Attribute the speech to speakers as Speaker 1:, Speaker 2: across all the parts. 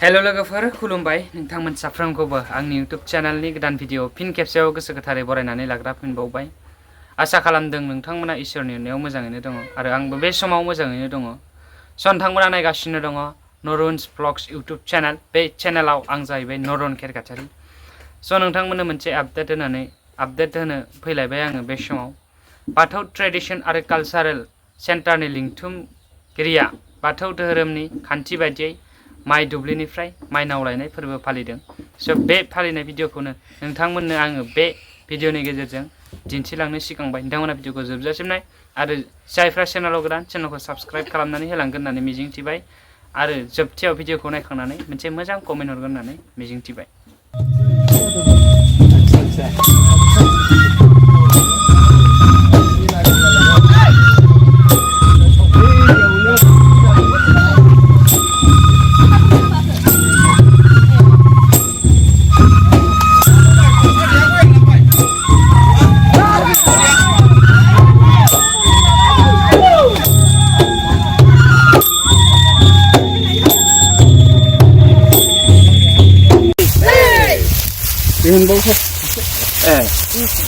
Speaker 1: Hello लोगोफोर खुलुमबाय नोंथांमोन साफ्रोमखौबो आंनि यूट्यूब चैनलनि गोदान भिडियो फिन खेबसेयाव गोसो गोथारै बरायनानै लाग्रा फिनबावबाय। आसा खालामदों नोंथांमोना इसोरनि अननायाव मोजाङैनो दङ आरो आंबो बे समाव मोजाङैनो दङ। नोंथांमोना नायगासिनो दङ नरुन्सव्लग्स यूट्यूब चैनल। बे चैनलाव आं जाहैबाय नरुन केरकाचारि। नोंथांमोननो मोनसे आपडेट होनो फैलायबाय आङो बे समाव। बाथौ ट्रेडिशन आरो कालचारेल सेन्टारनि लिंथुमगिरिया बाथौ धोरोमनि खान्थि बायदियै माइ दुब्लिनिफ्राय माइनाव लायनाय फोरबो फालिदों। बे फालिनाय भिडियोखौनो नोंथांमोननो आङो बे भिडियोनि गेजेरजों दिन्थिलांनो सिगांबाय। नोंथांमोना भिडियोखौ जोबजासिम नाय आरो जायफ्रा चेनेलाव गोदान चेनेलखौ साबस्क्राइब खालामनानै होलांगोन होननानै मिजिंथिबाय आरो जोबथियाव भिडियोखौ नायखांनानै मोनसे मोजां कमेन्ट हरगोन होननानै मिजिंथिबाय।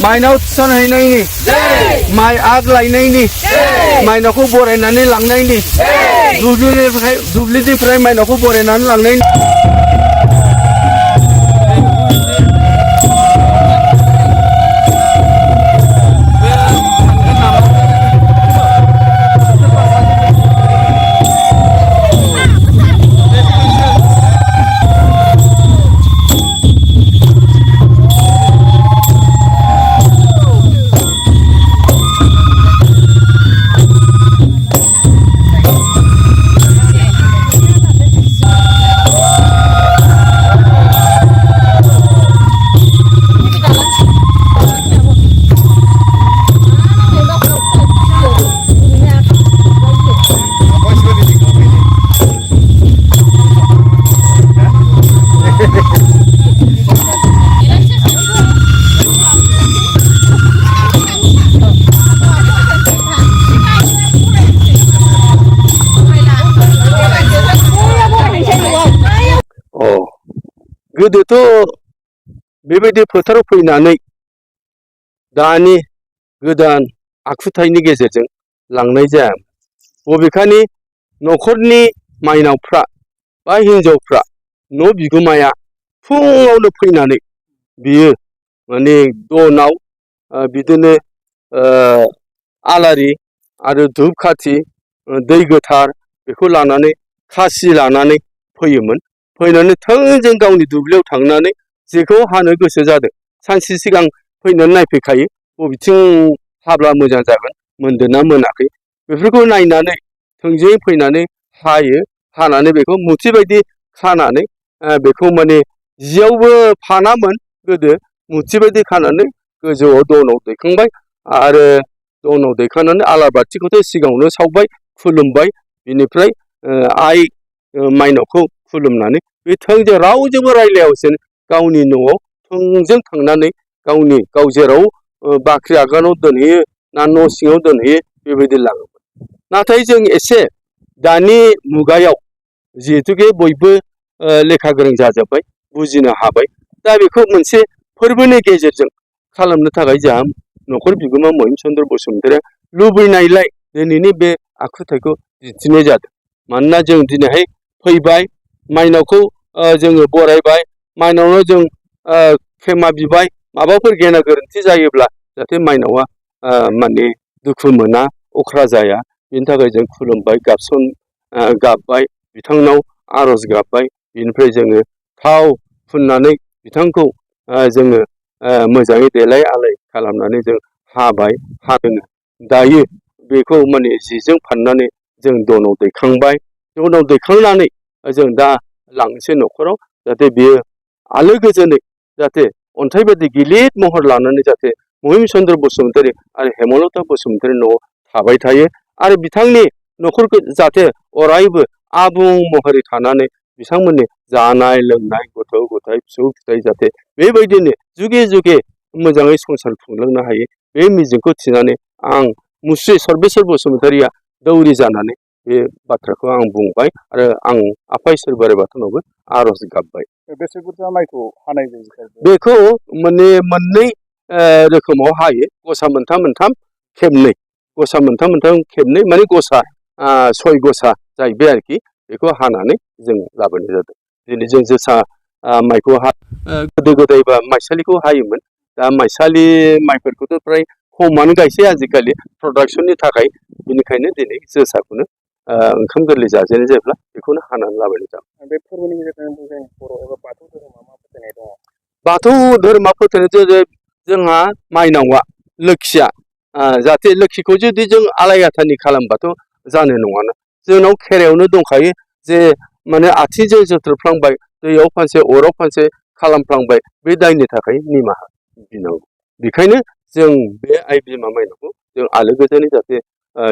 Speaker 2: माइनाव थिसनहैनायनि माइ आग लायनायनि माइनावखौ बरायनानै लांनायनि दुब्लिनिफ्राय माइनावखौ बरायनानै लांनायनि गोदोथ' बेबायदि फोथाराव फैनानै दानि गोदान आखुथायनि गेजेरजों लांनाय जाया। बबेखानि न'खरनि माइनावफ्रा बा हिनजावफ्रा न' बिगोमाया फुङावनो फैनानै बियो माने दनाव बिदिनो आलारि आरो धुप खाथि दै गोथार बेखौ लानानै खासि लानानै फैयोमोन। फैनानै थोंजों गावनि दुब्लियाव थांनानै जेखौ हानो गोसो जादों सानसे सिगां फैनानै नायफैखायो बबेथिं हाब्ला मोजां जागोन, मोनदों ना मोनाखै बेफोरखौ नायनानै थोंजोङै फैनानै हायो। हानानै बेखौ मुथि बायदि खानानै बेखौ माने जियावबो फानामोन गोदो, मुथि बायदि खानानै गोजौआव दनाव दैखांबाय आरो दनाव दैखांनानै आलारि बाथिखौथ' सिगाङावनो सावबाय, खुलुमबाय। बिनिफ्राय आइ माइनावखौ खुलुमनानै बे थोंजों रावजोंबो रायज्लायालासिनो गावनि न'आव थोंजों थांनानै गाव जेराव बाख्रि आगानाव दोनहैयो ना न' सिङाव दोनहैयो बेबायदि लाङोमोन। नाथाय जों एसे दानि मुगायाव जिहेथुके बयबो लेखा गोरों जाजोब्बाय, बुजिनो हाबाय, दा बेखौ मोनसे फोरबोनि गेजेरजों खालामनो थाखाय जोंहा न'खर बिगोमा महिम चन्द्र बसुमतारिया लुबैनायलाय दिनैनि बे आखुथायखौ दिन्थिनाय जादों। मानोना जों दिनैहाय फैबाय, माइनावखौ जोङो बरायबाय, माइनावनाव जों खेमा बिबाय, माबाफोर गेना गोरोन्थि जायोब्ला जाहाथे माइनावा माने दुखु मोना, अख्रा जाया, बिनि थाखाय जों खुलुमबाय, गाबबाय, बिथांनाव आर'ज गाबबाय। बिनिफ्राय जोङो थाव फुननानै बिथांखौ जोङो मोजाङै देलाय आलाय खालामनानै जों हाबाय, हादों। दायो बेखौ माने जिजों फाननानै जों दनाव दैखांबाय। दनाव दैखांनानै जों दा लांनोसै न'खराव, जाहाथे बियो आलो गोजोनै जाहाथे अन्थाइ बायदि गिलिर महर लानानै जाहाथे महिम चन्द्र बसुमतारि आरो हेमलता बसुमतारि न'आव थाबाय थायो आरो बिथांनि न'खरखौ जाहाथे अरायबो आबुं महरै थानानै बिथांमोननि जानाय लोंनाय गथ' गथाय फिसौ फिथाइ जाहाथे बेबायदिनो जुगे जुगे मोजाङै संसार खुंलांनो हायो, बे मिजिंखौ थिनानै आं मुस्रि सर्बेस्वर बसुमतारिया दौरि जानानै बे बाथ्राखौ आं बुंबाय आरो आं आफा इसोर बोराइ बाथौनावबो आर'ज गाबबाय।
Speaker 3: बेसे बुरजा माइखौ हानाय जायो?
Speaker 2: बेखौ मोननै रोखोमाव हायो, गसा मोनथाम खेबनै, गसा मोनथाम खेबनै माने गसा 6 गसा जाहैबाय आरोखि। बेखौ हानानै जों लाबोनाय जादों। दिनै जों जोसा माइखौ गोदो गोदायबा माइसालिखौ हायोमोन। दा माइसालि माइफोरखौथ' फ्राय खमानो गायसै आजिखालि प्रडाक्सननि थाखाय। बेनिखायनो दिनै जोसाखौनो ओंखाम गोरलै जाजेननाय जायोब्ला बेखौनो हानानै लाबोनाय जाबाय।
Speaker 3: बे फोरबोनि गेजेरजों जों बर' एबा बाथौ धोरोमा मा फोथायनाय दङ?
Speaker 2: बाथौ धोरोमा फोथायनाय जोंहा माइनावआ लोखिया जाहाथे लोखिखौ जुदि जों आलाय-आथानि खालामबाथ' जानाय नङाना। जोंनाव खेरायावनो दंखायो जे माने आथिंजों जोथ्रोबफ्लांबाय, दैयाव फानसे अराव फानसे खालामफ्लांबाय, बे दायनि थाखाय निमाहा बिनांगौ। बेखायनो जों बे आइ बिमा माइनावखौ जों आलो गोजोनै जाहाथे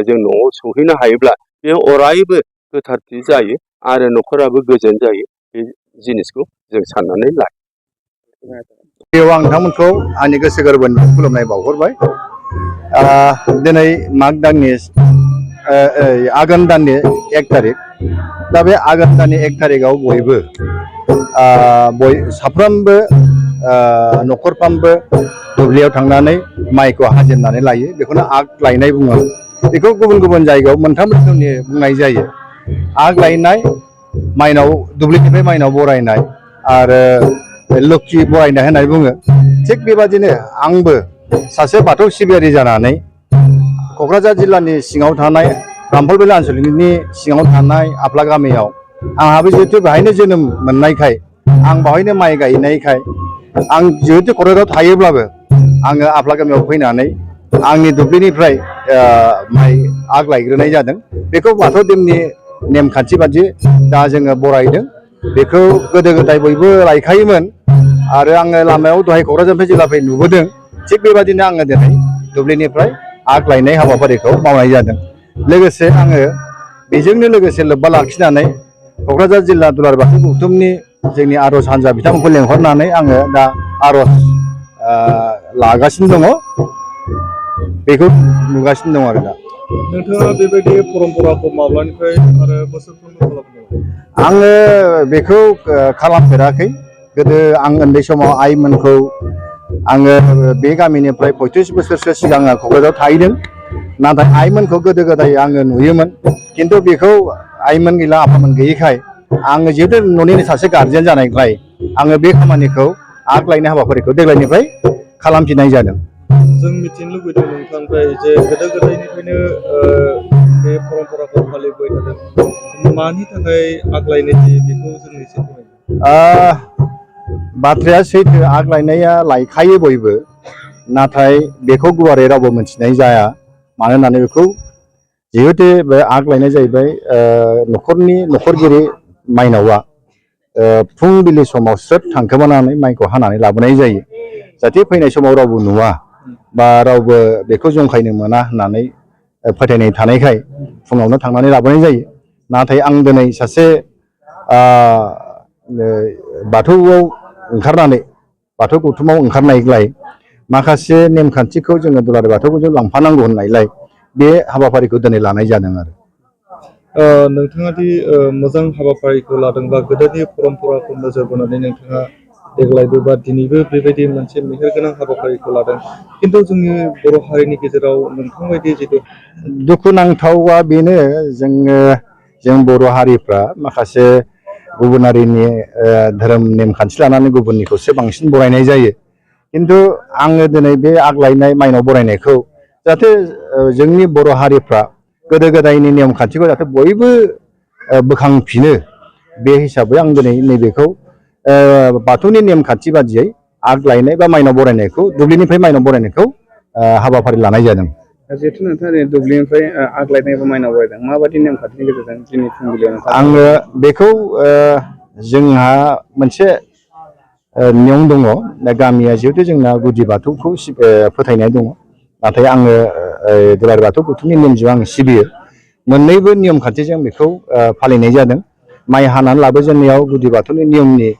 Speaker 2: जों न'आव सहैनो हायोब्ला बे अरायबो गोथारथि जायो आरो न'खराबो गोजोन जायो। बे जिनिसखौ जों साननानै लायो।
Speaker 3: बेयाव आं नोंथांमोनखौ आंनि गोसो गोरबोनि खुलुमनाय बावहरबाय। दिनै माग दाननि आघोन दाननि 1 थारिख। दा बे आघोन दाननि 1 थारिखआव बयबो साफ्रोमबो न'खरफ्रामबो दुब्लियाव थांनानै माइखौ हाजेननानै लायो। बेखौनो आग लायनाय बुङो। बेखौ गुबुन गुबुन जायगायाव मोनथाम रोखोमनि बुंनाय जायो। आग लायनाय, माइनाव दुब्लिनिफ्राय माइनाव बरायनाय आरो लोखि बरायनाय होननानै बुङो। थिग बेबादिनो आंबो सासे बाथौ सिबियारि जानानै क'क्राझार जिल्लानि सिङाव थानाय रामफलबिल आनसलिकनि सिङाव थानाय आफ्ला गामियाव आंहाबो जिहेतु बेहायनो जोनोम मोननायखाय, आं बेवहायनो माइ गायनायखाय, आं जिहेतु क'क्राझाराव थायोब्लाबो आङो आफ्ला गामियाव फैनानै आंनि दुब्लिनिफ्राय माइ आग लायग्रोनाय जादों। बेखौ बाथौ धोरोमनि नेमखान्थि बादि दा जोङो बरायदों। बेखौ गोदो गोदाय बयबो लायखायोमोन आरो आङो लामायाव दहाय क'क्राझारनिफ्राय जेब्ला फै नुबोदों। थिग बेबादिनो आङो दिनै दुब्लिनिफ्राय आग लायनाय हाबाफारिखौ मावनाय जादों। लोगोसे आङो बेजोंनो लोगोसे लोब्बा लाखिनानै क'क्राझार जिल्ला दुलाराय बाथौ गौथुमनि जोंनि आर'ज हान्जा बिथांमोनखौ लेंहरनानै आङो दा आर'ज लागासिनो दङ। बेखौ नुगासिनो दं आरो दा।
Speaker 4: नोंथाङा बेबायदि परम्पराखौ माब्लानिफ्राय आरो बोसोरफ्रोमबो खालामदों?
Speaker 3: आङो बेखौ खालामफेराखै। गोदो आं उन्दै समाव आइमोनखौ आङो बे गामिनिफ्राय 35 बोसोरसो सिगां क'क्राझाराव थाहैदों। नाथाय आइमोनखौ गोदो गोदाय आङो नुयोमोन। खिन्थु बेखौ आइमोन गैला, आफामोन गैयैखाय आङो जिहेतु न'नि सासे गारजेन जानायखाय आङो बे खामानिखौ आग लायनाय हाबाफारिखौ देग्लायनिफ्राय खालामफिननाय जादों।
Speaker 4: जों मिथिनो लुबैदों नोंथांनिफ्राय जे गोदो गोदायनिफ्रायनो बे परम्पराखौ फालिबोबाय थादों। मानि थाखाय आग लायनाय जायो बेखौ जों एसे फोरमायदों।
Speaker 3: बाथ्राया सैथो, आग लायनाया लायखायो बयबो। नाथाय बेखौ गुवारै रावबो मिथिनाय जाया। मानो होननानै बेखौ जिहेतु बे आग लायनाय जाहैबाय न'खरनि न'खरगिरि माइनावआ फुंबिलि समाव स्रोद थांखोमानानै माइखौ हानानै लाबोनाय जायो। जाहाथे फैनाय समाव रावबो नुवा बा रावबो बेखौ जंखायनो मोना होननानै फोथायनाय थानायखाय फुङावनो थांनानै लाबोनाय जायो। नाथाय आं दिनै सासे बाथौआव ओंखारनानै बाथौ गौथुमाव ओंखारनायलाय माखासे नेमखान्थिखौ जोङो दुलाराय बाथौखौ जों लांफानांगौ होननायलाय बे हाबाफारिखौ दिनै लानाय जादों आरो।
Speaker 4: नोंथाङा दि मोजां हाबाफारिखौ लादों बा गोदोनि परम्पराखौ नोजोर बोनानै नोंथाङा देग्लायबो बा दिनैबो बेबायदि मोनसे मेहेरगोनां हाबाफारिखौ लादों। खिन्थु जोंनि बर' हारिनि गेजेराव नोंथांबायदि जिथु
Speaker 3: दुखुनांथावा बेनो, जों बर' हारिफ्रा माखासे गुबुन हारिनि धोरोम नेमखान्थि लानानै गुबुननिखौसो बांसिन बरायनाय जायो। खिन्थु आङो दिनै बे आग लायनाय माइनाव बरायनायखौ जाहाथे जोंनि बर' हारिफ्रा गोदो गोदायनि नेम खान्थिखौ जाहाथे बयबो बोखांफिनो, बे हिसाबै आं दिनै नैबेखौ बाथौनि नेमखान्थि बादियै आग लायनाय बा माइनाव बरायनायखौ, दुब्लिनिफ्राय माइनाव बरायनायखौ हाबाफारि लानाय जादों।
Speaker 4: जिहेथु नोंथाङा दुब्लिनिफ्राय आग लायनाय एबा माइनाव बरायदों, माबायदि नेमखान्थिनि गेजेरजों दिनै फुंबिलियाव
Speaker 3: आङो बेखौ जोंहा मोनसे नियम दङ। दा गामिया जिहेथु जोंना गुदि बाथौखौ फोथायनाय दङ। नाथाय आङो दुलाराय बाथौ गौथुमनि नेमजों आं सिबियो। मोननैबो नियम खान्थिजों बेखौ फालिनाय जादों। माइ हानानै लाबोजेननायाव गुदि बाथौनि नियमनि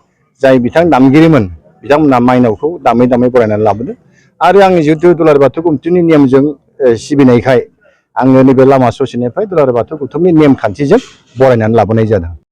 Speaker 3: जाय बिथां दामगिरिमोन, बिथांमोनहा माइनावखौ दामै दामै बरायनानै लाबोदों। आरो आं जिहेतु दुलाराय बाथौ गौथुमनि नेमजों सिबिनायखाय आङो नैबे लामा ससेनिफ्राय दुलाराय बाथौ गौथुमनि नेमखान्थिजों बरायनानै लाबोनाय जादों।